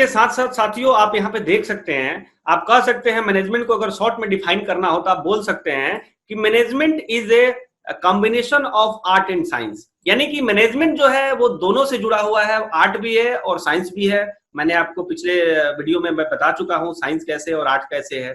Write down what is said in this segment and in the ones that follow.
इसके साथ साथ साथियों आप यहाँ पे देख सकते हैं, आप कह सकते हैं मैनेजमेंट को अगर शॉर्ट में डिफाइन करना हो तो आप बोल सकते हैं कि management is a combination of art and science. यानी कि मैनेजमेंट जो है वो दोनों से जुड़ा हुआ है, आर्ट भी है और साइंस भी है। मैंने आपको पिछले वीडियो में मैं बता चुका हूं साइंस कैसे और आर्ट कैसे है।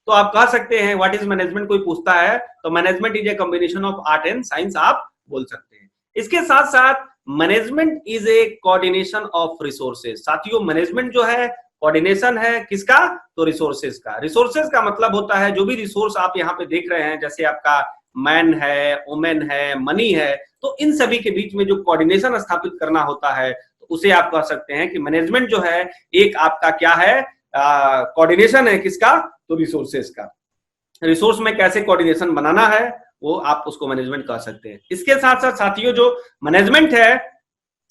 तो आप कह सकते हैं व्हाट इज मैनेजमेंट, कोई पूछता है तो management is a combination of art and science आप बोल सकते हैं। इसके साथ साथ management is a coordination of resources. साथियों मैनेजमेंट जो है कोऑर्डिनेशन है किसका, तो रिसोर्सेज का। रिसोर्सेज का मतलब होता है जो भी रिसोर्स आप यहाँ पे देख रहे हैं, जैसे आपका मैन है, वुमेन है, मनी है, तो इन सभी के बीच में जो कोऑर्डिनेशन स्थापित करना होता है तो उसे आप कह सकते हैं कि मैनेजमेंट जो है एक आपका क्या है, कोऑर्डिनेशन है किसका, तो रिसोर्सेज का। रिसोर्स में कैसे कोऑर्डिनेशन बनाना है वो आप उसको मैनेजमेंट कह सकते हैं। इसके साथ साथ साथियों जो मैनेजमेंट है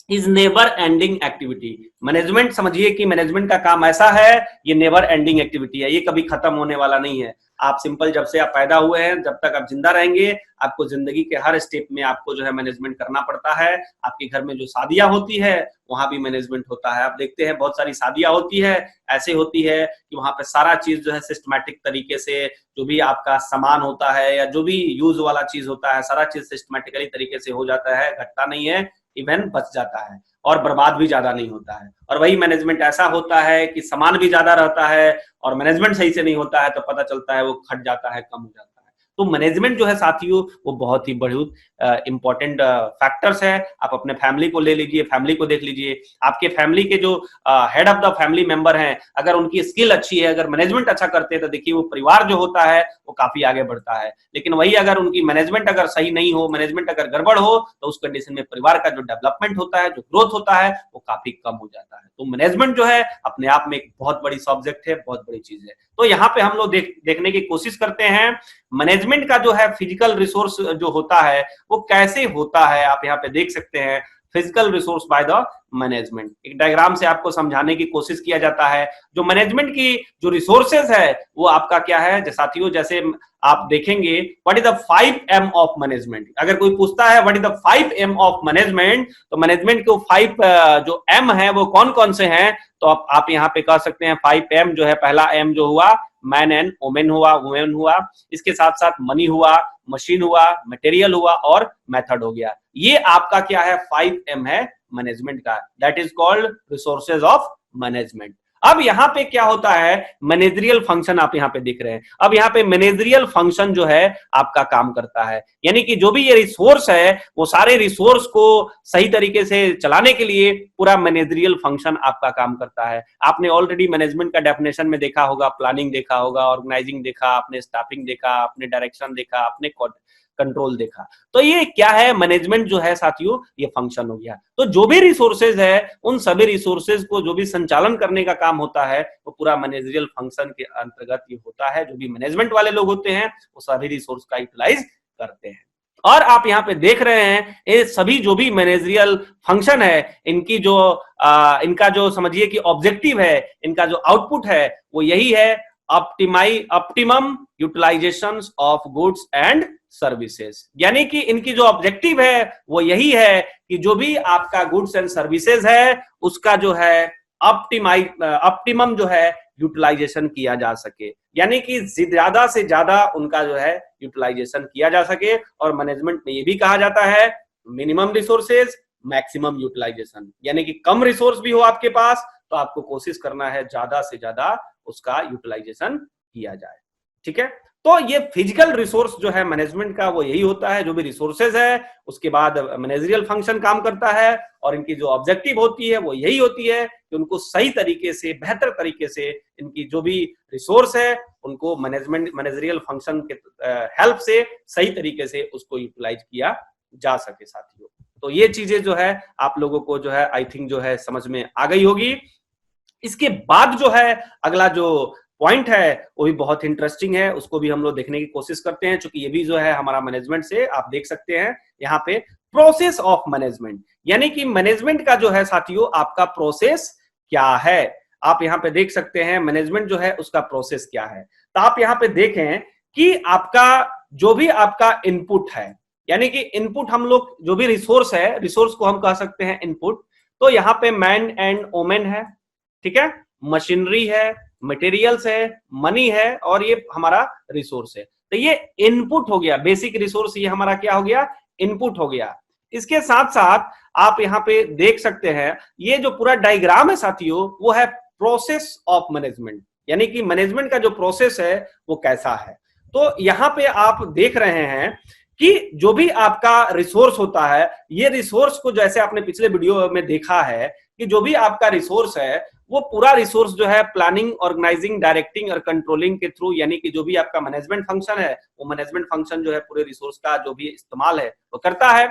is never ending activity. Management समझिए कि मैनेजमेंट का काम ऐसा है, ये नेवर एंडिंग एक्टिविटी है, ये कभी खत्म होने वाला नहीं है। आप सिंपल जब से आप पैदा हुए हैं जब तक आप जिंदा रहेंगे आपको जिंदगी के हर स्टेप में आपको जो है मैनेजमेंट करना पड़ता है। आपके घर में जो शादियां होती है वहां भी मैनेजमेंट होता है। आप देखते हैं बहुत सारी शादियां होती है, ऐसे होती है कि वहां पे सारा चीज जो है सिस्टमैटिक तरीके से, जो भी आपका सामान होता है या जो भी यूज वाला चीज होता है सारा चीज सिस्टमैटिकली तरीके से हो जाता है, घटता नहीं है, इवन बच जाता है और बर्बाद भी ज्यादा नहीं होता है। और वही मैनेजमेंट ऐसा होता है कि सामान भी ज्यादा रहता है और मैनेजमेंट सही से नहीं होता है तो पता चलता है वो खट जाता है, कम हो जाता है। तो मैनेजमेंट जो है साथियों वो बहुत ही बहुत इंपॉर्टेंट फैक्टर्स है। आप अपने फैमिली को ले लीजिए, फैमिली को देख लीजिए, आपके फैमिली के जो head of the family member हैं अगर उनकी स्किल अच्छी है, अगर मैनेजमेंट अच्छा करते हैं तो देखिए वो परिवार जो होता है वो काफी आगे बढ़ता है। लेकिन वही अगर उनकी मैनेजमेंट अगर सही नहीं हो, मैनेजमेंट अगर गड़बड़ हो तो उस कंडीशन में परिवार का जो डेवलपमेंट होता है, जो ग्रोथ होता है वो काफी कम हो जाता है। तो मैनेजमेंट जो है अपने आप में एक बहुत बड़ी सब्जेक्ट है, बहुत बड़ी चीज है। तो यहाँ पे हम लोग देखने की कोशिश करते हैं मैनेजमेंट का जो है फिजिकल रिसोर्स जो होता है वो कैसे होता है। आप यहाँ पे देख सकते हैं physical resource by the management. एक डायग्राम से आपको समझाने की कोशिश किया जाता है। जो मैनेजमेंट की जो रिसोर्सेज है वो आपका क्या है साथियों, जैसे आप देखेंगे what is the 5M of management. अगर कोई पूछता है what is the 5M of management तो मैनेजमेंट के 5 जो M है वो कौन कौन से हैं, तो आप यहाँ पे कह सकते हैं 5M जो है, पहला M जो हुआ मैन एंड वुमेन हुआ, इसके साथ साथ मनी हुआ, मशीन हुआ, मटेरियल हुआ और मेथड हो गया। ये आपका क्या है 5M है मैनेजमेंट का, that is called resources of management. अब यहाँ पे क्या होता है मैनेजरियल फंक्शन आप यहाँ पे देख रहे हैं। अब यहाँ पे मैनेजरियल फंक्शन जो है आपका काम करता है, यानी कि जो भी ये रिसोर्स है वो सारे रिसोर्स को सही तरीके से चलाने के लिए पूरा मैनेजरियल फंक्शन आपका काम करता है। आपने ऑलरेडी मैनेजमेंट का डेफिनेशन में देखा होगा, प्लानिंग देखा होगा, ऑर्गेनाइजिंग देखा, आपने स्टाफिंग देखा, आपने डायरेक्शन देखा, आपने कंट्रोल देखा। तो ये क्या है मैनेजमेंट जो है साथियों, ये फंक्शन हो गया। तो जो भी रिसोर्सेज है उन सभी रिसोर्सेज को जो भी संचालन करने का काम होता है वो पूरा मैनेजरियल फंक्शन के अंतर्गत ये होता है। जो भी मैनेजमेंट वाले लोग होते हैं वो सभी रिसोर्स का यूटिलाइज करते हैं। और आप यहाँ पे देख रहे हैं ये सभी जो भी मैनेजरियल फंक्शन है इनकी जो इनका जो समझिए कि ऑब्जेक्टिव है, इनका जो आउटपुट है वो यही है optimum utilisation of goods and services. यानी कि इनकी जो ऑब्जेक्टिव है वो यही है कि जो भी आपका गुड्स एंड सर्विसेज है उसका जो है ऑप्टिमम जो है यूटिलाइजेशन किया जा सके, यानी कि ज्यादा से ज्यादा उनका जो है यूटिलाइजेशन किया जा सके। और मैनेजमेंट में ये भी कहा जाता है मिनिमम रिसोर्सेज मैक्सिमम यूटिलाइजेशन, यानी कि कम रिसोर्स भी हो आपके पास तो आपको कोशिश करना है ज्यादा से ज्यादा उसका यूटिलाइजेशन किया जाए। ठीक है, तो ये फिजिकल रिसोर्स जो है मैनेजमेंट का वो यही होता है। जो भी रिसोर्सेज है उसके बाद मैनेजरियल फंक्शन काम करता है और इनकी जो ऑब्जेक्टिव होती है वो यही होती है कि उनको सही तरीके से, बेहतर तरीके से इनकी जो भी रिसोर्स है उनको मैनेजरियल फंक्शन के हेल्प से सही तरीके से उसको यूटिलाइज किया जा सके साथियों। तो ये चीजें जो है आप लोगों को जो है आई थिंक जो है समझ में आ गई होगी। इसके बाद जो है अगला जो पॉइंट है वो भी बहुत इंटरेस्टिंग है, उसको भी हम लोग देखने की कोशिश करते हैं, क्योंकि ये भी जो है हमारा मैनेजमेंट से आप देख सकते हैं यहाँ पे प्रोसेस ऑफ मैनेजमेंट। यानी कि मैनेजमेंट का जो है साथियों आपका प्रोसेस क्या है, आप यहाँ पे देख सकते हैं मैनेजमेंट जो है उसका प्रोसेस क्या है। तो आप यहाँ पे देखें कि आपका जो भी आपका इनपुट है, यानी कि इनपुट हम लोग जो भी रिसोर्स है, रिसोर्स को हम कह सकते हैं इनपुट। तो यहाँ पे मैन एंड वुमेन है, ठीक है, मशीनरी है, मटेरियल्स है, मनी है, और ये हमारा रिसोर्स है। तो ये इनपुट हो गया, बेसिक रिसोर्स ये हमारा क्या हो गया, इनपुट हो गया। इसके साथ साथ आप यहाँ पे देख सकते हैं ये जो पूरा डायग्राम है साथियों, वो है प्रोसेस ऑफ मैनेजमेंट, यानी कि मैनेजमेंट का जो प्रोसेस है वो कैसा है। तो यहाँ पे आप देख रहे हैं कि जो भी आपका रिसोर्स होता है, ये रिसोर्स को जैसे आपने पिछले वीडियो में देखा है कि जो भी आपका रिसोर्स है वो पूरा रिसोर्स जो है प्लानिंग, ऑर्गेनाइजिंग, डायरेक्टिंग और कंट्रोलिंग के थ्रू, यानी कि जो भी आपका मैनेजमेंट फंक्शन है वो मैनेजमेंट फंक्शन जो है पूरे रिसोर्स का जो भी इस्तेमाल है वो करता है।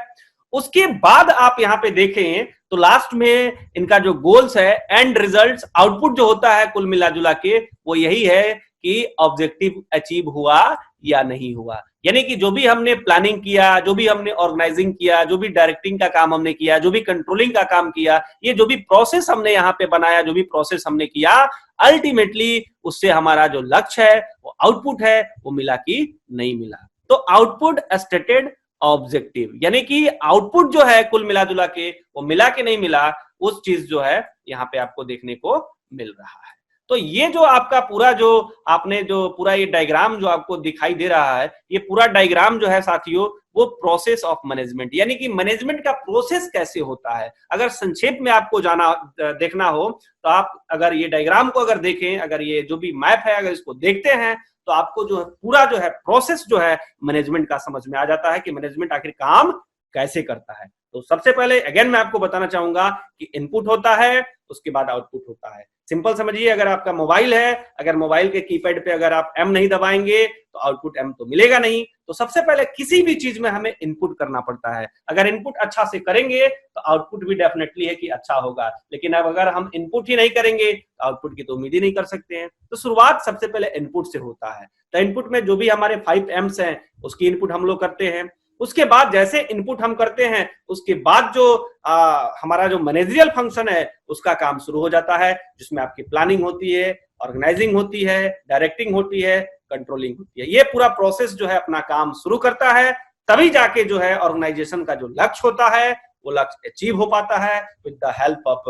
उसके बाद आप यहाँ पे देखें तो लास्ट में इनका जो गोल्स है, एंड रिजल्ट्स, आउटपुट जो होता है कुल मिला जुला के वो यही है कि ऑब्जेक्टिव अचीव हुआ या नहीं हुआ। यानी कि जो भी हमने प्लानिंग किया, जो भी हमने ऑर्गेनाइजिंग किया, जो भी डायरेक्टिंग का काम हमने किया, जो भी कंट्रोलिंग का काम किया, ये जो भी प्रोसेस हमने यहाँ पे बनाया, जो भी प्रोसेस हमने किया, अल्टीमेटली उससे हमारा जो लक्ष्य है, वो आउटपुट है, वो मिला कि नहीं मिला। तो आउटपुट स्टेटेड ऑब्जेक्टिव, यानी कि आउटपुट जो है कुल मिला जुला के वो मिला कि नहीं मिला, उस चीज जो है यहाँ पे आपको देखने को मिल रहा है। तो ये जो आपका पूरा जो आपने जो पूरा ये डायग्राम जो आपको दिखाई दे रहा है, ये पूरा डायग्राम जो है साथियों वो प्रोसेस ऑफ मैनेजमेंट, यानी कि मैनेजमेंट का प्रोसेस कैसे होता है। अगर संक्षेप में आपको जाना देखना हो तो आप अगर ये डायग्राम को अगर देखें, अगर ये जो भी मैप है अगर इसको देखते हैं तो आपको जो है पूरा जो है प्रोसेस जो है मैनेजमेंट का समझ में आ जाता है कि मैनेजमेंट आखिर काम कैसे करता है। तो सबसे पहले अगेन मैं आपको बताना चाहूंगा कि इनपुट होता है, उसके बाद आउटपुट होता है। सिंपल समझिए, अगर आपका मोबाइल है, अगर मोबाइल के कीपैड पे अगर आप एम नहीं दबाएंगे तो आउटपुट एम तो मिलेगा नहीं। तो सबसे पहले किसी भी चीज में हमें इनपुट करना पड़ता है। अगर इनपुट अच्छा से करेंगे तो आउटपुट भी डेफिनेटली है कि अच्छा होगा, लेकिन अब अगर हम इनपुट ही नहीं करेंगे तो आउटपुट की तो उम्मीद ही नहीं कर सकते हैं। तो शुरुआत सबसे पहले इनपुट से होता है। तो इनपुट में जो भी हमारे 5 एम्स हैं उसकी इनपुट हम लोग करते हैं। उसके बाद जैसे इनपुट हम करते हैं उसके बाद जो हमारा जो मैनेजरियल फंक्शन है उसका काम शुरू हो जाता है, जिसमें आपकी प्लानिंग होती है, ऑर्गेनाइजिंग होती है, डायरेक्टिंग होती है, कंट्रोलिंग होती है। ये पूरा प्रोसेस जो है अपना काम शुरू करता है, तभी जाके जो है ऑर्गेनाइजेशन का जो लक्ष्य होता है वो लक्ष्य अचीव हो पाता है with the help of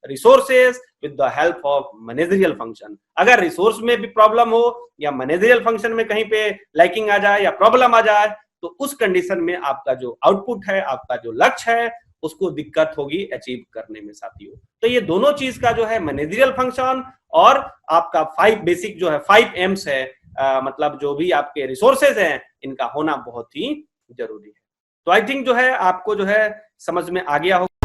resources, with the help of managerial function. अगर रिसोर्स में भी प्रॉब्लम हो या मैनेजरियल फंक्शन में कहीं पे लैकिंग आ जाए या प्रॉब्लम आ जाए तो उस कंडीशन में आपका जो आउटपुट है, आपका जो लक्ष्य है, उसको दिक्कत होगी अचीव करने में साथियों। तो ये दोनों चीज का जो है मैनेजरियल फंक्शन और आपका 5 बेसिक जो है 5 एम्स है, मतलब जो भी आपके रिसोर्सेज हैं इनका होना बहुत ही जरूरी है। तो आई थिंक जो है आपको जो है समझ में आ गया होगा।